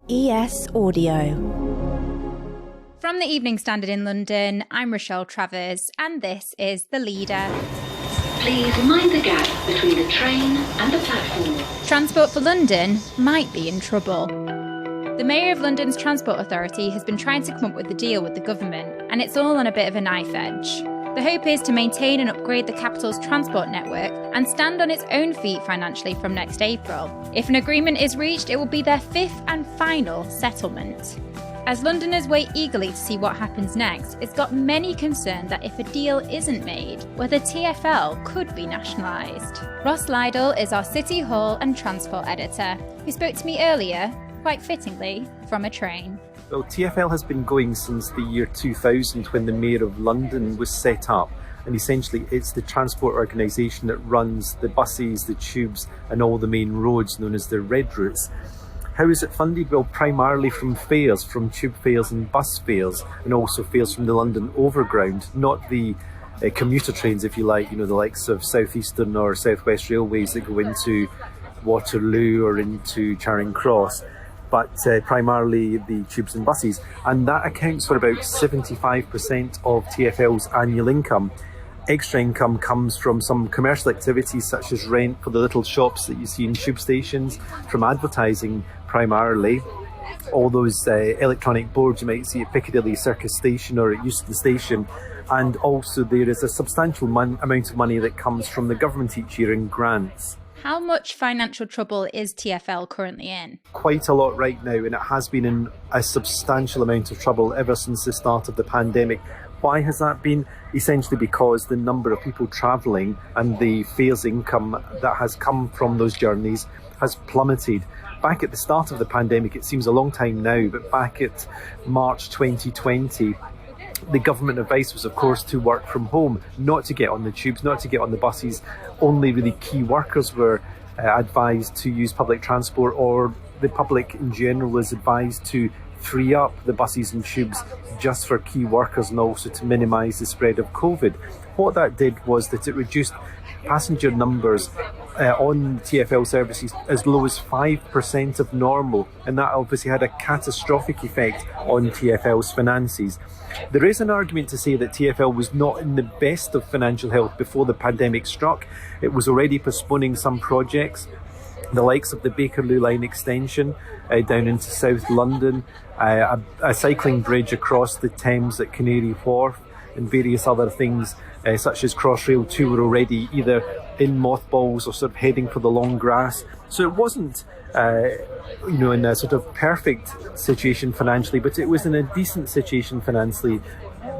ES Audio. From the Evening Standard in London, I'm Rochelle Travers, and this is The Leader. Please mind the gap between the train and the platform. Transport for London might be in trouble. The Mayor of London's Transport Authority has been trying to come up with a deal with the government, and it's all on a bit of a knife edge. The hope is to maintain and upgrade the capital's transport network and stand on its own feet financially from next April. If an agreement is reached, it will be their fifth and final settlement. As Londoners wait eagerly to see what happens next, it's got many concerned that if a deal isn't made, whether TfL could be nationalised. Ross Lydall is our City Hall and Transport editor, who spoke to me earlier, quite fittingly, from a train. Well, TfL has been going since the year 2000 when the Mayor of London was set up, and essentially it's the transport organisation that runs the buses, the tubes and all the main roads known as the red routes. How is it funded? Well, primarily from fares, from tube fares and bus fares, and also fares from the London Overground, not the commuter trains, if you like, the likes of South Eastern or South West Railways that go into Waterloo or into Charing Cross, but primarily the tubes and buses. And that accounts for about 75% of TfL's annual income. Extra income comes from some commercial activities such as rent for the little shops that you see in tube stations, from advertising primarily, all those electronic boards you might see at Piccadilly Circus Station or at Euston Station, and also there is a substantial amount of money that comes from the government each year in grants. How much financial trouble is TfL currently in? Quite a lot right now, and it has been in a substantial amount of trouble ever since the start of the pandemic. Why has that been? Essentially because the number of people travelling and the fares income that has come from those journeys has plummeted. Back at the start of the pandemic, it seems a long time now, but back at March 2020, the government advice was, of course, to work from home, not to get on the tubes, not to get on the buses. Only really key workers were advised to use public transport, or the public in general was advised to free up the buses and tubes just for key workers and also to minimise the spread of COVID. What that did was that it reduced passenger numbers on TfL services as low as 5% of normal, and that obviously had a catastrophic effect on TfL's finances. There is an argument to say that TfL was not in the best of financial health before the pandemic struck. It was already postponing some projects, the likes of the Bakerloo line extension down into South London, a cycling bridge across the Thames at Canary Wharf, and various other things such as Crossrail 2 were already either in mothballs or sort of heading for the long grass. So it wasn't in a sort of perfect situation financially, but it was in a decent situation financially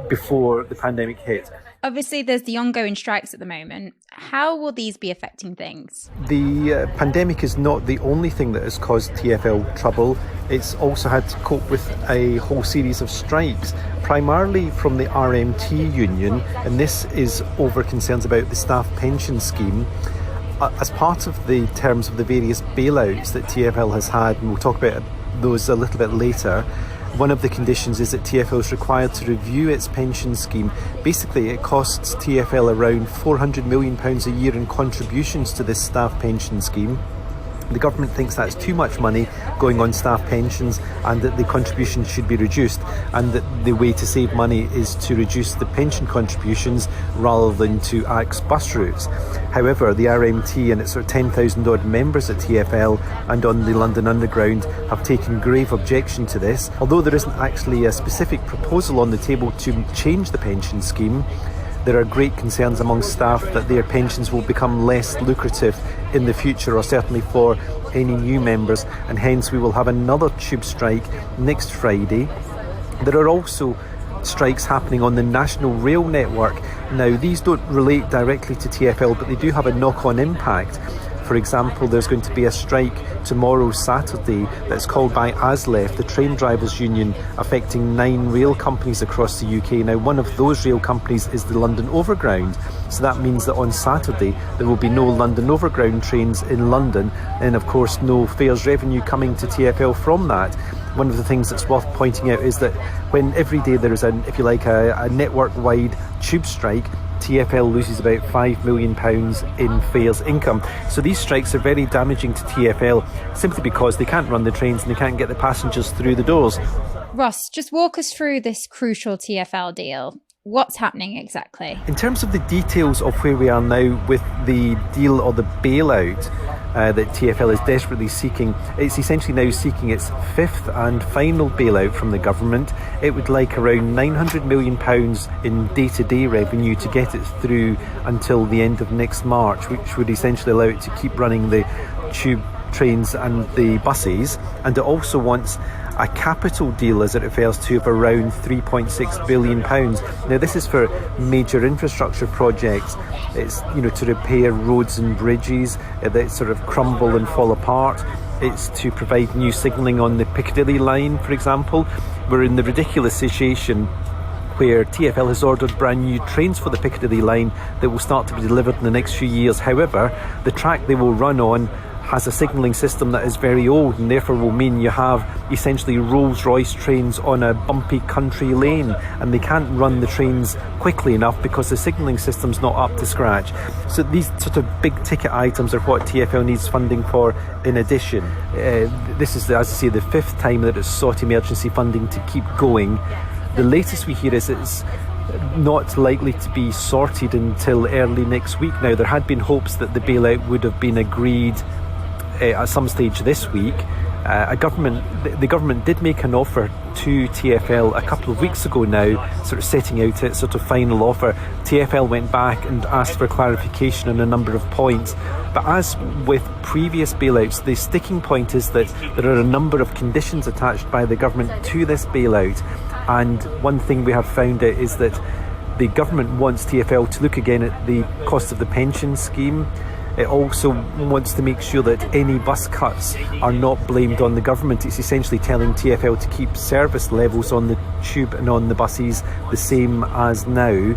before the pandemic hit. Obviously, there's the ongoing strikes at the moment. How will these be affecting things? The pandemic is not the only thing that has caused TfL trouble. It's also had to cope with a whole series of strikes, primarily from the RMT union, and this is over concerns about the staff pension scheme. As part of the terms of the various bailouts that TfL has had, and we'll talk about those a little bit later, one of the conditions is that TfL is required to review its pension scheme. Basically, it costs TfL around £400 million a year in contributions to this staff pension scheme. The government thinks that's too much money going on staff pensions and that the contributions should be reduced, and that the way to save money is to reduce the pension contributions rather than to axe bus routes. However, the RMT and its sort of 10,000 odd members at TfL and on the London Underground have taken grave objection to this. Although there isn't actually a specific proposal on the table to change the pension scheme, there are great concerns among staff that their pensions will become less lucrative in the future, or certainly for any new members, and hence we will have another tube strike next Friday. There are also strikes happening on the national rail network. Now, these don't relate directly to TfL, but they do have a knock-on impact. For example, there's going to be a strike tomorrow, Saturday, that's called by ASLEF, the train drivers union, affecting 9 rail companies across the UK. Now, one of those rail companies is the London Overground. So that means that on Saturday, there will be no London Overground trains in London, and of course, no fares revenue coming to TfL from that. One of the things that's worth pointing out is that when every day there is a network-wide tube strike, TfL loses about £5 million in fares income. So these strikes are very damaging to TfL simply because they can't run the trains and they can't get the passengers through the doors. Ross, just walk us through this crucial TfL deal. What's happening exactly? In terms of the details of where we are now with the deal or the bailout that TfL is desperately seeking, it's essentially now seeking its fifth and final bailout from the government. It would like around £900 million in day-to-day revenue to get it through until the end of next March, which would essentially allow it to keep running the tube trains and the buses. And it also wants a capital deal, as it refers to, of around £3.6 billion. Now, this is for major infrastructure projects. It's, to repair roads and bridges that sort of crumble and fall apart. It's to provide new signalling on the Piccadilly line, for example. We're in the ridiculous situation where TfL has ordered brand new trains for the Piccadilly line that will start to be delivered in the next few years. However, the track they will run on has a signalling system that is very old, and therefore will mean you have essentially Rolls-Royce trains on a bumpy country lane, and they can't run the trains quickly enough because the signalling system's not up to scratch. So these sort of big ticket items are what TfL needs funding for in addition. This is, as I say, the fifth time that it's sought emergency funding to keep going. The latest we hear is it's not likely to be sorted until early next week. Now, there had been hopes that the bailout would have been agreed at some stage this week. The government did make an offer to TfL a couple of weeks ago now, sort of setting out its sort of final offer. TfL went back and asked for clarification on a number of points. But as with previous bailouts, the sticking point is that there are a number of conditions attached by the government to this bailout. And one thing we have found out is that the government wants TfL to look again at the cost of the pension scheme. It also wants to make sure that any bus cuts are not blamed on the government. It's essentially telling TfL to keep service levels on the tube and on the buses the same as now,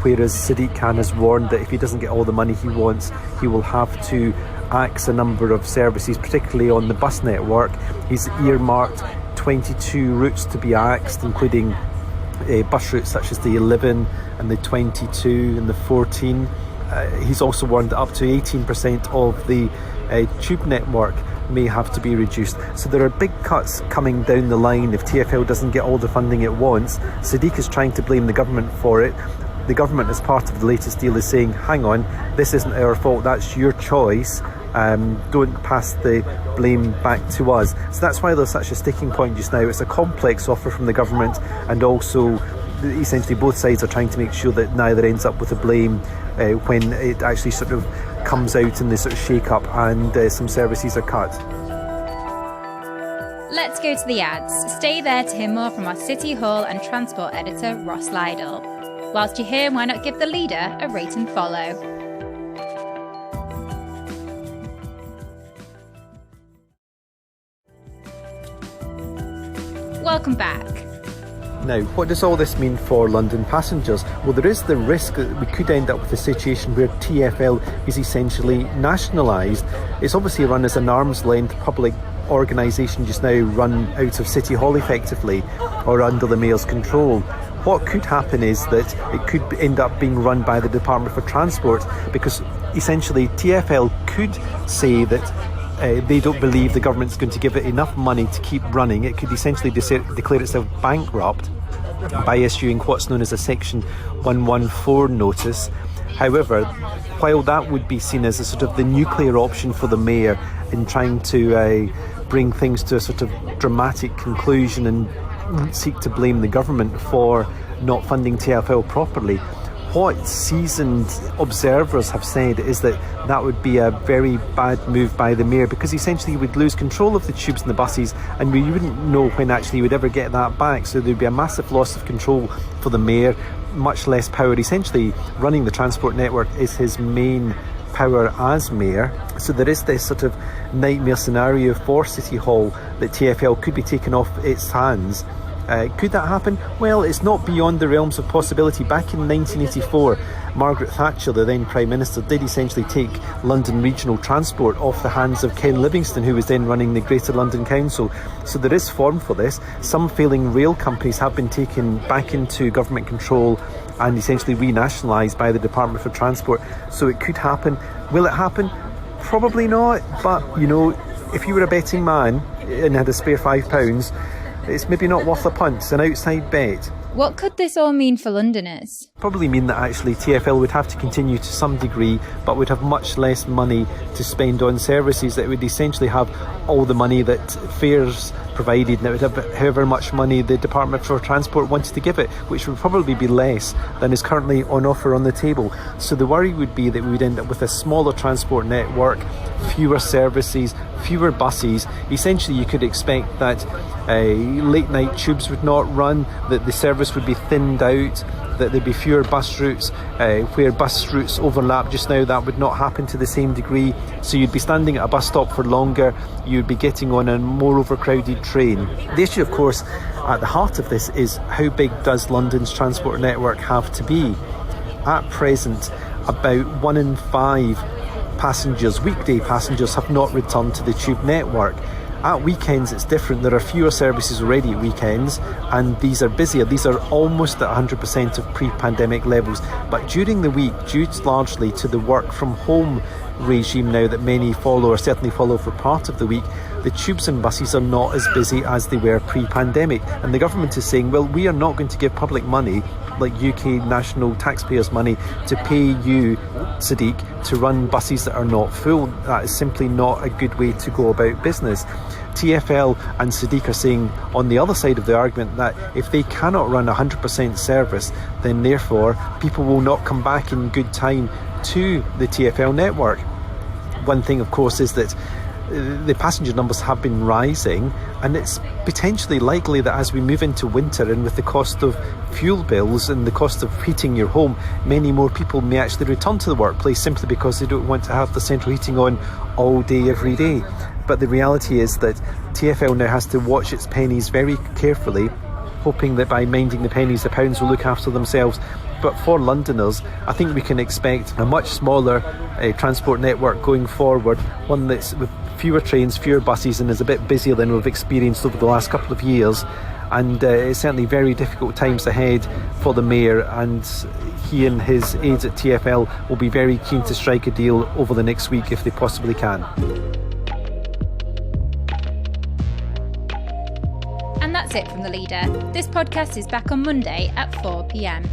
whereas Sadiq Khan has warned that if he doesn't get all the money he wants, he will have to axe a number of services, particularly on the bus network. He's earmarked 22 routes to be axed, including bus routes such as the 11 and the 22 and the 14. He's also warned that up to 18% of the tube network may have to be reduced. So there are big cuts coming down the line if TfL doesn't get all the funding it wants. Sadiq is trying to blame the government for it. The government, as part of the latest deal, is saying, hang on, this isn't our fault, that's your choice. Don't pass the blame back to us. So that's why there's such a sticking point just now. It's a complex offer from the government, and also essentially both sides are trying to make sure that neither ends up with the blame when it actually sort of comes out in this sort of shake-up and some services are cut. Let's go to the ads. Stay there to hear more from our City Hall and Transport editor, Ross Lydall. Whilst you're here, why not give the leader a rate and follow? Welcome back. Now, what does all this mean for London passengers? Well, there is the risk that we could end up with a situation where TfL is essentially nationalised. It's obviously run as an arm's length public organisation just now, run out of City Hall effectively, or under the Mayor's control. What could happen is that it could end up being run by the Department for Transport, because essentially TfL could say that they don't believe the government's going to give it enough money to keep running. It could essentially declare itself bankrupt by issuing what's known as a Section 114 notice. However, while that would be seen as a sort of the nuclear option for the Mayor in trying to bring things to a sort of dramatic conclusion and seek to blame the government for not funding TfL properly, what seasoned observers have said is that that would be a very bad move by the Mayor, because essentially he would lose control of the tubes and the buses, and we wouldn't know when actually he would ever get that back. So there'd be a massive loss of control for the Mayor, much less power. Essentially running the transport network is his main power as Mayor. So there is this sort of nightmare scenario for City Hall that TfL could be taken off its hands. Could that happen? Well, it's not beyond the realms of possibility. Back in 1984, Margaret Thatcher, the then Prime Minister, did essentially take London Regional Transport off the hands of Ken Livingstone, who was then running the Greater London Council. So there is form for this. Some failing rail companies have been taken back into government control and essentially renationalised by the Department for Transport. So it could happen. Will it happen? Probably not, but if you were a betting man and had a spare £5, it's maybe not worth a punt. It's an outside bet. What could this all mean for Londoners? Probably mean that actually TfL would have to continue to some degree, but would have much less money to spend on services. It would essentially have all the money that fares provided, and it would have however much money the Department for Transport wanted to give it, which would probably be less than is currently on offer on the table. So the worry would be that we would end up with a smaller transport network, fewer services, fewer buses. Essentially, you could expect that late night tubes would not run, that the service would be thinned out, that there'd be fewer bus routes. Where bus routes overlap just now, that would not happen to the same degree. So you'd be standing at a bus stop for longer, you'd be getting on a more overcrowded train. The issue, of course, at the heart of this is how big does London's transport network have to be? At present, about 1 in 5 passengers, weekday passengers, have not returned to the tube network. At weekends it's different. There are fewer services already at weekends, and these are busier. These are almost at 100% of pre-pandemic levels. But during the week, due largely to the work from home regime now that many follow, or certainly follow for part of the week, the tubes and buses are not as busy as they were pre-pandemic. And the government is saying, well, we are not going to give public money, like UK national taxpayers' money, to pay you, Sadiq, to run buses that are not full. That is simply not a good way to go about business. TfL and Sadiq are saying on the other side of the argument that if they cannot run 100% service, then therefore people will not come back in good time to the TfL network. One thing, of course, is that the passenger numbers have been rising, and it's potentially likely that as we move into winter, and with the cost of fuel bills and the cost of heating your home, many more people may actually return to the workplace simply because they don't want to have the central heating on all day every day. But the reality is that TfL now has to watch its pennies very carefully, hoping that by minding the pennies, the pounds will look after themselves. But for Londoners, I think we can expect a much smaller transport network going forward, one that's with fewer trains, fewer buses, and is a bit busier than we've experienced over the last couple of years. And it's certainly very difficult times ahead for the Mayor, and he and his aides at TfL will be very keen to strike a deal over the next week if they possibly can. And that's it from The Leader. This podcast is back on Monday at 4 p.m.